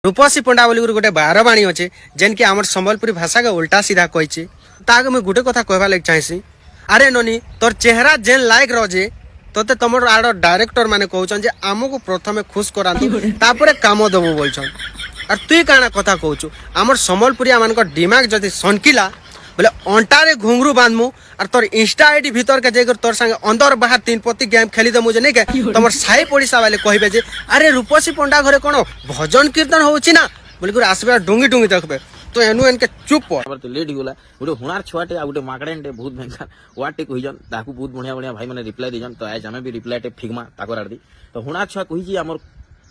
रूपसी पंडा बोली गोटे बारवाणी अच्छे जेन की आम संबलपुरी भाषा के उल्टा सीधा कही ताके मुझे गोटे कथा कहवा लगे चाहसी। अरे ननी तोर चेहरा जेन लायक रजे तोते तुम आड़ डायरेक्टर माने कहउछन जे आमको प्रथमे खुश करांतु तापरे काम देबो बोलछन और तुई काना कथा कहउछु आमर संबलपुरिया मान दिमाग जदि सनकिला बोले अंटारे घुंगरू बांधमु और तोर इंस्टा आईडी भीतर के जेकर तोर संगे अंदर बाहर तीन पत्ती गेम खेली दे मुझे नहीं के तुम साई पड़िशा वाले कहबे जे अरे रूपसी पंडा घरे कोन भजन कीर्तन होउछि ना बोली कर आसबे डुंगी डुंगी देखबे तो एनु एनके चुप पर तो लेट गला गोटे हुनार छुआटे आ गोटे माकड़ेनटे बहुत भयंकर वाटे कहिजन ताकू बहुत बढ़िया बढ़िया भाई माने रिप्लाई दिजन तो आज हमें भी रिप्लाईटे फिगमा ताकर आरदी तो हुनार छुआ कहिजी हमर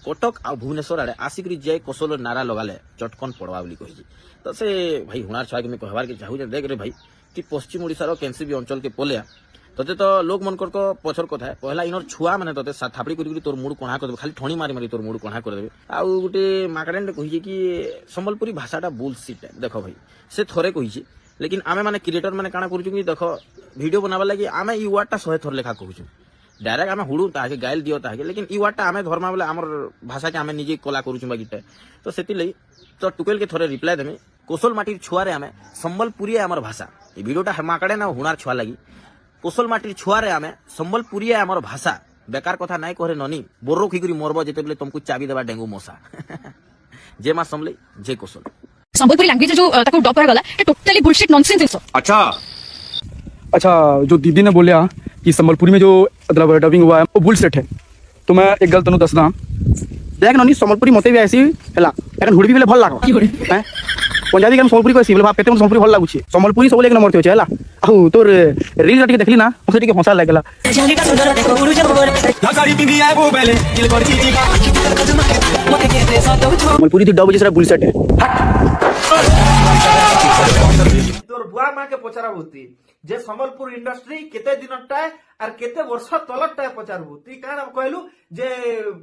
कटक आ भुवनेश्वर आड़े आसिकरी जय कौशल नारा लगाले चटकन पड़वा बोली कहिजी तो से भाई हुनार छुआ के मैं कहबार के चाहू देख रे भाई कि पश्चिम ओडिशार केनसीबी अंचल के पलिया तते तो लोक मनकर तो पछर कथा है पहला इनर छुआ माने तते थापड़ी करी तोर मुड़ कणा कर देबे खाली ठणी मारी मारी तोर मुड़ कणा कर देबे आ गोटे माकड़ेन कहिजे कि संबलपुरी भाषाटा बुलशिट देखो भाई से थोरे कहिजे लेकिन आमे माने क्रिएटर माने काना करूछु कि देखो वीडियो बनाबा लागि आमे ई वर्डटा 100 थोर लेखा कहूछु डायरेक्ट आमे हुडू ताके गाइल दियो ताके लेकिन ई वर्डटा आमे धर्मा बोले हमर भाषा के आमे निजे कला करूछु बाकीटा तो सेति लई तो टुकेल के थोरे रिप्लाई देमे कोसल माटीर छुआरे आमे संबलपुरी हमर भाषा ई वीडियोटा माकड़े ना हुनार छुआ लागि कोसल माटीर छुआरे आमे संबलपुरी हमर भाषा बेकार कथा नाय करे ननी बोर्रो खिकरी मरबो जेते बेले तुमको चाबी देबा डेंगू मशा जे मा समले जे कोसल संबलपुरी लैंग्वेज जो ताको ड्रॉप करा गला ये टोटली बुलशिट नॉनसेंस है। अच्छा जो दीदी ने बोलिया कि संबलपुरी में जो मतलब डबिंग हुआ है वो बुलशिट है तो मैं एक गल तनु दसदा देख ननी संबलपुरी मते भी ऐसी हला एखन हुडबी बेले भल लागो हैं पंजाबी के संबलपुरी कहसी बोले बाप केते संबलपुरी भल लागुची संबलपुरी सब एक नंबर ते हला आउ तोर रील जटिके देखली ना ओसे टिके हंसा लागला संबलपुरी डब जैसा बुलशिट है तोर बुआ माँ के पचारबुती जे संबलपुर इंडस्ट्री केते दिनटा आर केते वर्ष तलटा पचारबुती काना कहलु जे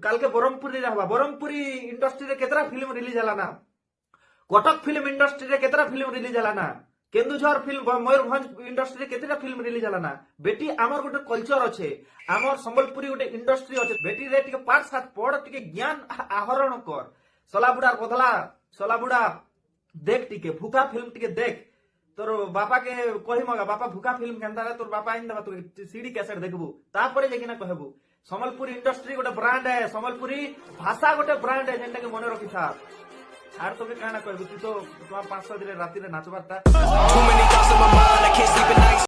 काल के बरमपुरी रहबा बरमपुरी इंडस्ट्री रे केतरा फिल्म रिलीज हला ना कटक फिल्म इंडस्ट्री रे केतरा फिल्म रिलीज हला ना केन्दुझर फिल्म मयूरभंज इंडस्ट्री रे केतरा फिल्म रिलीज हला ना बेटी आमर गोटे कल्चर अच्छे आमर संबलपुरी गोटे इंडस्ट्री अच्छे बेटी रे टिके पाठ साथ पढ़ टिके ज्ञान आहरण कर सलाबुडा बदला सलाबुडा देख टिके भूखा फिल्म टिके देख तोर बापा के कही मगा बापा भूखा फिल्म केनता रे तोर बापा इन देबा तू सीडी कैसेट देखबू तापरे जेकिना कहबू संबलपुरी इंडस्ट्री गोटे ब्रांड है संबलपुरी भाषा गोटे ब्रांड है जेनटा के मने रखि था आर तो के काना कहबू तू तो 500 दिन राती रे नाचबारता